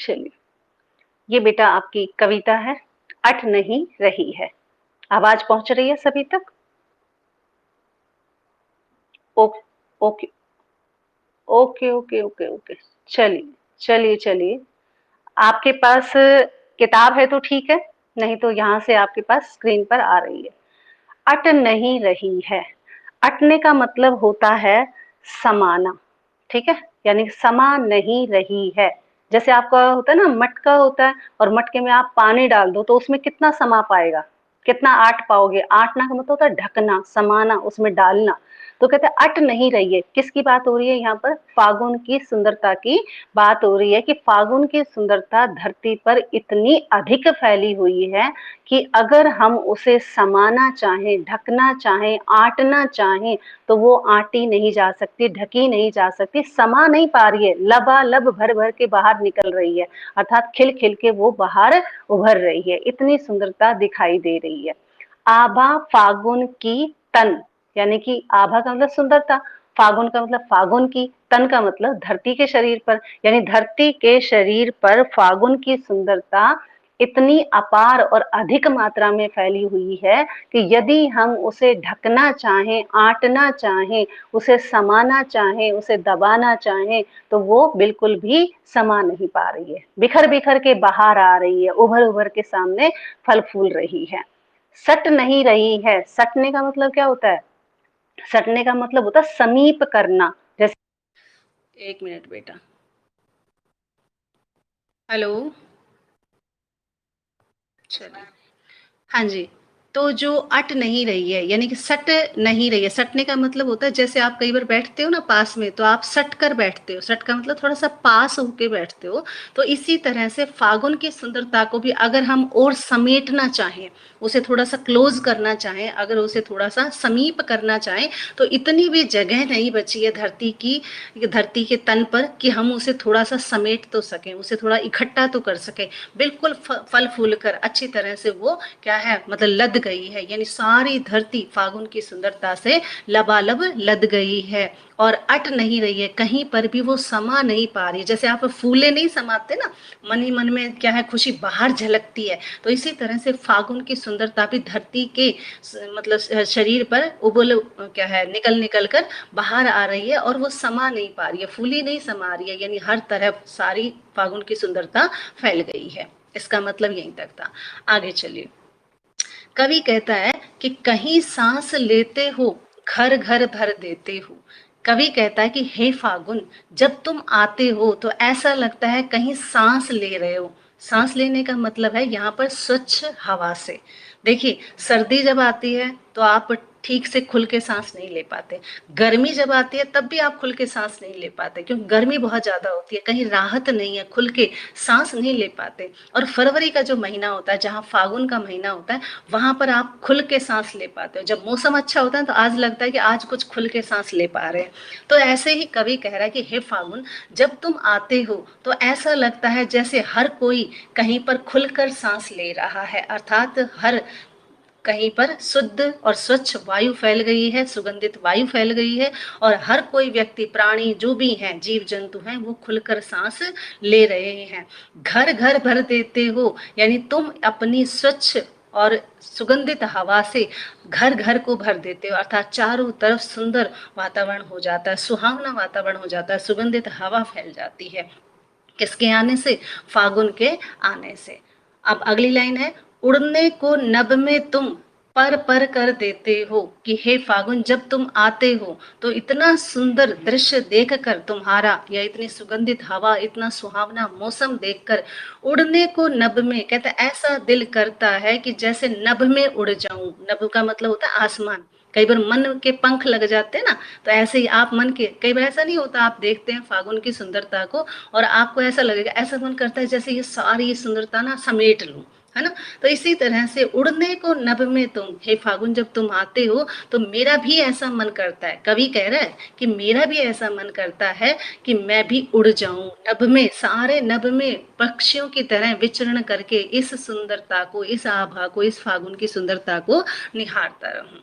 चलिए, ये बेटा आपकी कविता है, अट नहीं रही है। आवाज पहुंच रही है सभी तक? Oh, okay okay okay okay okay. चलिए चलिए चलिए, आपके पास किताब है तो ठीक है, नहीं तो यहाँ से आपके पास स्क्रीन पर आ रही है। अट नहीं रही है, अटने का मतलब होता है समाना। ठीक है, यानी समा नहीं रही है। जैसे आपका होता है ना, मटका होता है और मटके में आप पानी डाल दो तो उसमें कितना समा पाएगा, कितना आट पाओगे। आटना का मतलब होता है ढकना, समाना, उसमें डालना। तो कहते हैं अट नहीं रही है। किसकी बात हो रही है यहाँ पर? फागुन की सुंदरता की बात हो रही है कि फागुन की सुंदरता धरती पर इतनी अधिक फैली हुई है कि अगर हम उसे समाना चाहें, ढकना चाहें, आटना चाहें तो वो आटी नहीं जा सकती, ढकी नहीं जा सकती, समा नहीं पा रही है, लबालब भर भर के बाहर निकल रही है, अर्थात खिल खिल के वो बाहर उभर रही है। इतनी सुंदरता दिखाई दे रही है। आभा फागुन की तन, यानी कि आभा का मतलब सुंदरता, फागुन का मतलब फागुन की, तन का मतलब धरती के शरीर पर, यानी धरती के शरीर पर फागुन की सुंदरता इतनी अपार और अधिक मात्रा में फैली हुई है कि यदि हम उसे ढकना चाहें, आटना चाहें, उसे समाना चाहें, उसे दबाना चाहें तो वो बिल्कुल भी समा नहीं पा रही है, बिखर बिखर के बाहर आ रही है, उभर उभर के सामने फल फूल रही है। सट नहीं रही है, सटने का मतलब क्या होता है? सटने का मतलब होता है समीप करना। जैसे, एक मिनट बेटा, हेलो, चलिए, हाँ जी। तो जो अट नहीं रही है, यानी कि सट नहीं रही है, सटने का मतलब होता है जैसे आप कई बार बैठते हो ना पास में, तो आप सट कर बैठते हो, सट का मतलब थोड़ा सा पास होके बैठते हो। तो इसी तरह से फागुन की सुंदरता को भी अगर हम और समेटना चाहें, उसे थोड़ा सा क्लोज करना चाहें, अगर उसे थोड़ा सा समीप करना चाहें, तो इतनी भी जगह नहीं बची है धरती की, धरती के तन पर कि हम उसे थोड़ा सा समेट तो सकें, उसे थोड़ा इकट्ठा तो कर सकें। बिल्कुल फल फूल कर अच्छी तरह से वो क्या है, मतलब लद गई है, यानी सारी धरती फागुन की सुंदरता से लबालब लद गई है और अट नहीं रही है, कहीं पर भी वो समा नहीं पा रही। जैसे आप फूले नहीं समाते ना, मन ही मन में क्या है, खुशी बाहर झलकती है, तो इसी तरह से फागुन की सुंदरता भी धरती के मतलब शरीर पर उबल क्या है, निकल निकल कर बाहर आ रही है और वो समा नहीं पा रही है, फूली नहीं समा रही है, यानी हर तरफ सारी फागुन की सुंदरता फैल गई है। इसका मतलब यहीं तक था। आगे चलिए, कवि कहता है कि कहीं सांस लेते हो, घर घर भर देते हो। कवि कहता है कि हे फागुन, जब तुम आते हो तो ऐसा लगता है कहीं सांस ले रहे हो। सांस लेने का मतलब है यहाँ पर स्वच्छ हवा से। देखिए, सर्दी जब आती है तो आप ठीक से खुल के सांस नहीं ले पाते, गर्मी जब आती है तब भी आप खुल के सांस नहीं ले पाते, क्योंकि गर्मी बहुत ज्यादा होती है, कहीं राहत नहीं है, खुल के सांस नहीं ले पाते। और फरवरी का जो महीना होता है, जहाँ फागुन का महीना होता है, वहां पर आप खुल के सांस ले पाते हो। जब मौसम अच्छा होता है तो आज लगता है कि आज कुछ खुल के सांस ले पा रहे हैं। तो ऐसे ही कवि कह रहा है कि हे फागुन, जब तुम आते हो तो ऐसा लगता है जैसे हर कोई कहीं पर खुलकर सांस ले रहा है, अर्थात हर कहीं पर शुद्ध और स्वच्छ वायु फैल गई है, सुगंधित वायु फैल गई है और हर कोई व्यक्ति, प्राणी जो भी हैं, जीव जंतु हैं, वो खुलकर सांस ले रहे हैं। घर घर भर देते हो, यानी तुम अपनी स्वच्छ और सुगंधित हवा से घर घर को भर देते हो, अर्थात चारों तरफ सुंदर वातावरण हो जाता है, सुहावना वातावरण हो जाता है, सुगंधित हवा फैल जाती है। किसके आने से? फागुन के आने से। अब अगली लाइन है, उड़ने को नभ में तुम पर पर कर देते हो, कि हे फागुन, जब तुम आते हो तो इतना सुंदर दृश्य देखकर तुम्हारा, या इतनी सुगंधित हवा, इतना सुहावना मौसम देखकर उड़ने को नभ में, कहते ऐसा दिल करता है कि जैसे नभ में उड़ जाऊं। नभ का मतलब होता है आसमान। कई बार मन के पंख लग जाते हैं ना, तो ऐसे ही आप मन के, कई बार ऐसा नहीं होता, आप देखते हैं फागुन की सुंदरता को और आपको ऐसा लगेगा, ऐसा मन करता है जैसे ये सारी सुंदरता ना समेट लूं, है ना। तो इसी तरह से उड़ने को नभ में तुम, हे फागुन, जब तुम आते हो तो मेरा भी ऐसा मन करता है, कवि कह रहा है कि मेरा भी ऐसा मन करता है कि मैं भी उड़ जाऊं नभ में, सारे नभ में पक्षियों की तरह विचरण करके इस सुंदरता को, इस आभा को, इस फागुन की सुंदरता को निहारता रहूं।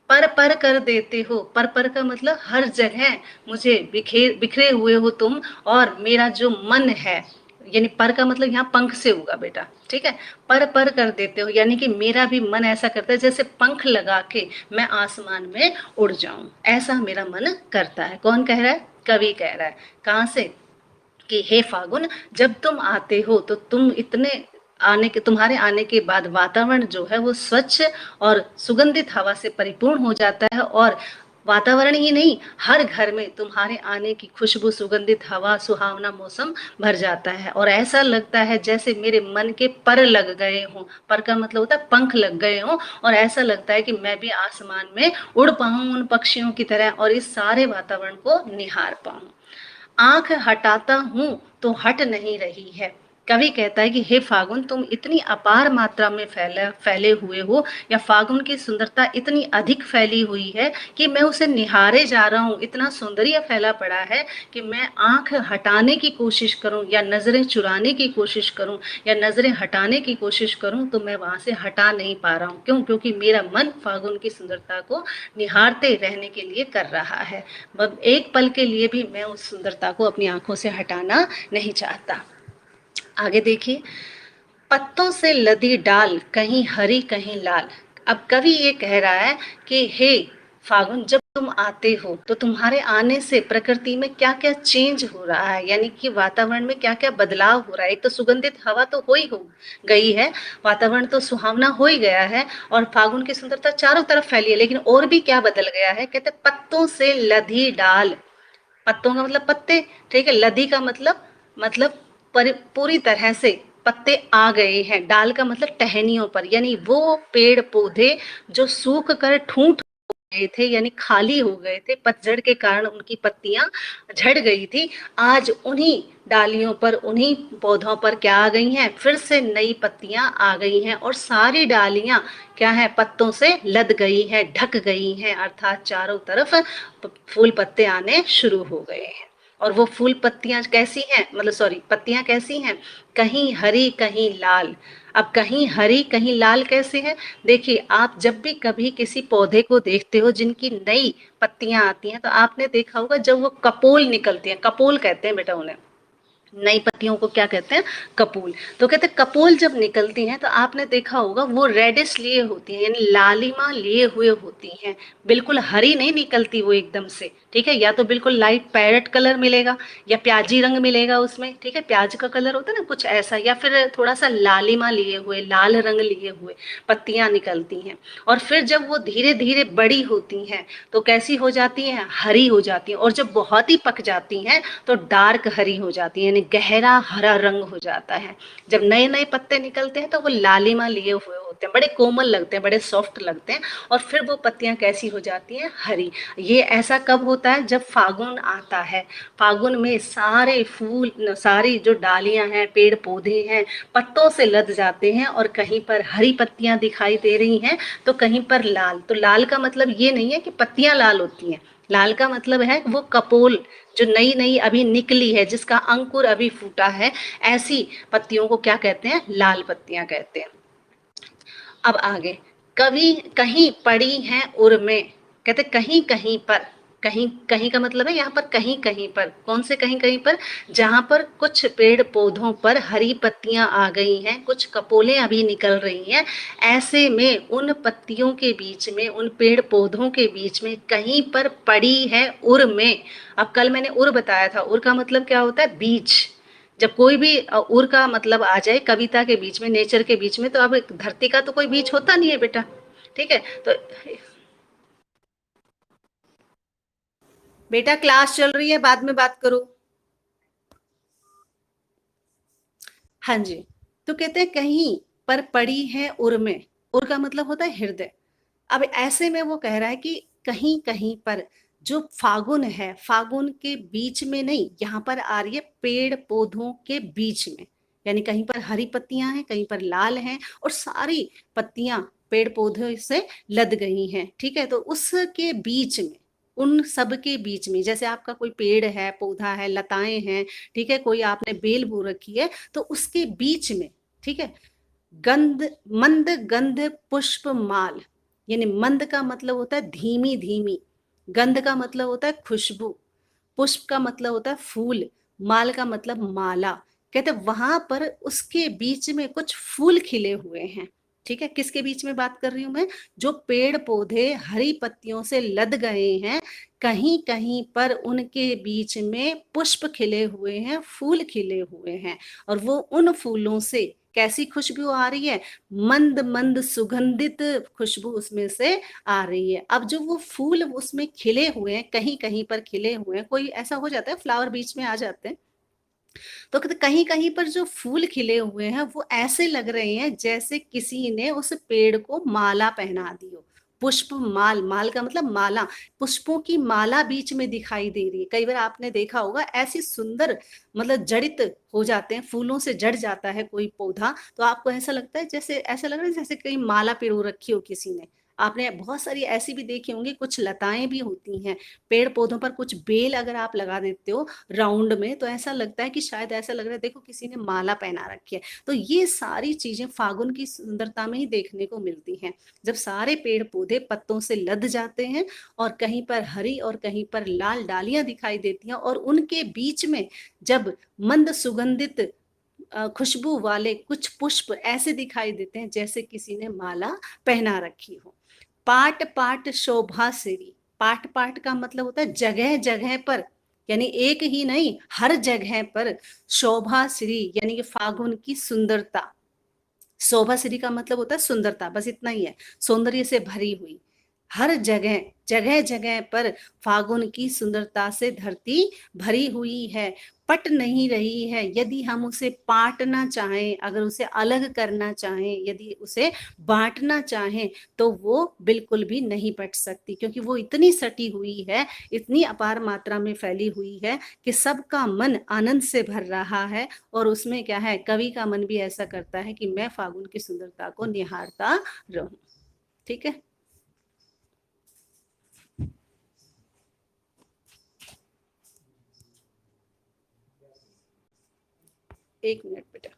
पर पर कर देते हो, पर पर का मतलब हर जगह मुझे बिखरे हुए हो तुम, और मेरा जो मन है, यानी पर का मतलब यहाँ पंख से होगा बेटा, ठीक है। पर कर देते हो, यानी कि मेरा भी मन ऐसा करता है जैसे पंख लगा के मैं आसमान में उड़ जाऊं, ऐसा मेरा मन करता है। कौन कह रहा है? कवि कह रहा है। कहाँ से? कि हे फागुन, जब तुम आते हो तो तुम इतने आने के तुम्हारे आने के बाद वातावरण जो है वो स्वच्छ और सुगंधित हवा से परिपूर्ण हो जाता है, और वातावरण ही नहीं, हर घर में तुम्हारे आने की खुशबू, सुगंधित हवा, सुहावना मौसम भर जाता है, और ऐसा लगता है जैसे मेरे मन के पर लग गए हों। पर का मतलब होता है पंख लग गए हों, और ऐसा लगता है कि मैं भी आसमान में उड़ पाऊं उन पक्षियों की तरह, और इस सारे वातावरण को निहार पाऊं। आंख हटाता हूं तो हट नहीं रही है। कवि कहता है कि हे फागुन, तुम इतनी अपार मात्रा में फैले हुए हो, या फागुन की सुंदरता इतनी अधिक फैली हुई है कि मैं उसे निहारे जा रहा हूँ, इतना सौंदर्य फैला पड़ा है कि मैं आंख हटाने की कोशिश करूं या नजरें चुराने की कोशिश करूं या नजरें हटाने की कोशिश करूं तो मैं वहां से हटा नहीं पा रहा हूं। क्यों? क्योंकि मेरा मन फागुन की सुंदरता को निहारते रहने के लिए कर रहा है। एक पल के लिए भी मैं उस सुंदरता को अपनी आंखों से हटाना नहीं चाहता। आगे देखिए, पत्तों से लदी डाल, कहीं हरी कहीं लाल। अब कवि ये कह रहा है कि हे फागुन, जब तुम आते हो तो तुम्हारे आने से प्रकृति में क्या क्या चेंज हो रहा है, यानी कि वातावरण में क्या क्या बदलाव हो रहा है। एक तो सुगंधित हवा तो हो गई है, वातावरण तो सुहावना हो ही गया है, और फागुन की सुंदरता चारों तरफ फैली है, लेकिन और भी क्या बदल गया है? कहते पत्तों से लदी डाल। पत्तों का मतलब पत्ते, ठीक है। लदी का मतलब पूरी तरह से पत्ते आ गए हैं। डाल का मतलब टहनियों पर, यानी वो पेड़ पौधे जो सूख कर ठूंठ गए थे, यानी खाली हो गए थे, पतझड़ के कारण उनकी पत्तियां झड़ गई थी, आज उन्हीं डालियों पर, उन्हीं पौधों पर क्या आ गई हैं? फिर से नई पत्तियां आ गई हैं, और सारी डालियां क्या है? पत्तों से लद गई हैं, ढक गई हैं, अर्थात चारों तरफ फूल पत्ते आने शुरू हो गए हैं। और वो फूल पत्तियां कैसी हैं, मतलब सॉरी, पत्तियां कैसी हैं? कहीं हरी कहीं लाल। अब कहीं हरी कहीं लाल कैसे है? देखिए, आप जब भी कभी किसी पौधे को देखते हो जिनकी नई पत्तियां आती हैं, तो आपने देखा होगा जब वो कपोल निकलती हैं, कपोल कहते हैं बेटा उन्हें, नई पत्तियों को क्या कहते हैं? कपूल। तो कहते हैं कपूल जब निकलती हैं तो आपने देखा होगा वो रेडिश लिए होती हैं, यानी लालिमा लिए हुए होती हैं, बिल्कुल हरी नहीं निकलती वो एकदम से, ठीक है। या तो बिल्कुल लाइट पैरेट कलर मिलेगा या प्याजी रंग मिलेगा उसमें, ठीक है, प्याज का कलर होता है ना कुछ ऐसा, या फिर थोड़ा सा लालिमा लिए हुए, लाल रंग लिए हुए पत्तियां निकलती हैं। और फिर जब वो धीरे धीरे बड़ी होती हैं तो कैसी हो जाती हैं? हरी हो जाती हैं, और जब बहुत ही पक जाती हैं तो डार्क हरी हो जाती है, यानी गहरा हरा रंग हो जाता है। जब नए नए पत्ते निकलते हैं तो वो लालिमा लिए हुए होते हैं, बड़े कोमल लगते हैं, बड़े सॉफ्ट लगते हैं, और फिर वो पत्तियां कैसी हो जाती हैं? हरी। ये ऐसा कब होता है? जब फागुन आता है। फागुन में सारे फूल, सारी जो डालियां हैं, पेड़ पौधे हैं, पत्तों से लद जाते हैं, और कहीं पर हरी पत्तियां दिखाई दे रही हैं तो कहीं पर लाल। तो लाल का मतलब ये नहीं है कि पत्तियां लाल होती हैं, लाल का मतलब है वो कपोल जो नई नई अभी निकली है, जिसका अंकुर अभी फूटा है, ऐसी पत्तियों को क्या कहते हैं? लाल पत्तियां कहते हैं। अब आगे, कभी कहीं पड़ी हैं उर में। कहते कहीं कहीं पर, कहीं कहीं का मतलब है यहाँ पर कहीं कहीं पर। कौन से कहीं कहीं पर? जहां पर कुछ पेड़ पौधों पर हरी पत्तियां आ गई हैं, कुछ कपोलें अभी निकल रही हैं, ऐसे में उन पत्तियों के बीच में, उन पेड़ पौधों के बीच में कहीं पर पड़ी है उर में। अब कल मैंने उर बताया था, उर का मतलब क्या होता है? बीच। जब कोई भी उर का मतलब आ जाए कविता के बीच में, नेचर के बीच में, तो अब धरती का तो कोई बीच होता नहीं है बेटा, ठीक है। तो बेटा क्लास चल रही है, बाद में बात करो। हाँ जी। तो कहते हैं कहीं पर पड़ी है उर में। उर का मतलब होता है हृदय। अब ऐसे में वो कह रहा है कि कहीं कहीं पर जो फागुन है, फागुन के बीच में नहीं, यहाँ पर आ रही है पेड़ पौधों के बीच में, यानी कहीं पर हरी पत्तियां हैं, कहीं पर लाल हैं, और सारी पत्तियां पेड़ पौधों से लद गई हैं, ठीक है। तो उसके बीच में, उन सब के बीच में, जैसे आपका कोई पेड़ है, पौधा है, लताएं हैं, ठीक है, कोई आपने बेल बो रखी है, तो उसके बीच में, ठीक है, गंध, मंद गंध पुष्प माल, यानी मंद का मतलब होता है धीमी धीमी, गंध का मतलब होता है खुशबू, पुष्प का मतलब होता है फूल, माल का मतलब माला, कहते वहां पर उसके बीच में कुछ फूल खिले हुए हैं। ठीक है, किसके बीच में बात कर रही हूं मैं? जो पेड़ पौधे हरी पत्तियों से लद गए हैं, कहीं कहीं पर उनके बीच में पुष्प खिले हुए हैं, फूल खिले हुए हैं, और वो उन फूलों से कैसी खुशबू आ रही है? मंद मंद सुगंधित खुशबू उसमें से आ रही है। अब जो वो फूल उसमें खिले हुए हैं, कहीं कहीं पर खिले हुए हैं, कोई ऐसा हो जाता है फ्लावर बीच में आ जाते हैं, तो कहते कहीं कहीं पर जो फूल खिले हुए हैं वो ऐसे लग रहे हैं जैसे किसी ने उस पेड़ को माला पहना दी हो। पुष्प माल, माल का मतलब माला, पुष्पों की माला बीच में दिखाई दे रही है। कई बार आपने देखा होगा ऐसी सुंदर, मतलब जड़ित हो जाते हैं, फूलों से जड़ जाता है कोई पौधा, तो आपको ऐसा लगता है जैसे, ऐसा लग रहा है जैसे कहीं माला पिरो रखी हो किसी ने। आपने बहुत सारी ऐसी भी देखी होंगी, कुछ लताएं भी होती हैं पेड़ पौधों पर, कुछ बेल अगर आप लगा देते हो राउंड में, तो ऐसा लगता है कि शायद ऐसा लग रहा है देखो किसी ने माला पहना रखी है। तो ये सारी चीजें फागुन की सुंदरता में ही देखने को मिलती हैं, जब सारे पेड़ पौधे पत्तों से लद जाते हैं और कहीं पर हरी और कहीं पर लाल डालियां दिखाई देती हैं, और उनके बीच में जब मंद सुगंधित खुशबू वाले कुछ पुष्प ऐसे दिखाई देते हैं जैसे किसी ने माला पहना रखी हो। पाट पाट शोभा सिरी, पाट पाट का मतलब होता है जगह जगह पर, यानी एक ही नहीं, हर जगह पर शोभा श्री यानी कि फागुन की सुंदरता। शोभा श्री का मतलब होता है सुंदरता, बस इतना ही है, सौंदर्य से भरी हुई। हर जगह जगह जगह पर फागुन की सुंदरता से धरती भरी हुई है, पट नहीं रही है। यदि हम उसे पाटना चाहें, अगर उसे अलग करना चाहें, यदि उसे बांटना चाहें, तो वो बिल्कुल भी नहीं पट सकती, क्योंकि वो इतनी सटी हुई है, इतनी अपार मात्रा में फैली हुई है कि सबका मन आनंद से भर रहा है। और उसमें क्या है, कवि का मन भी ऐसा करता है कि मैं फागुन की सुंदरता को निहारता रहूं। ठीक है, 1 मिनट बेटा।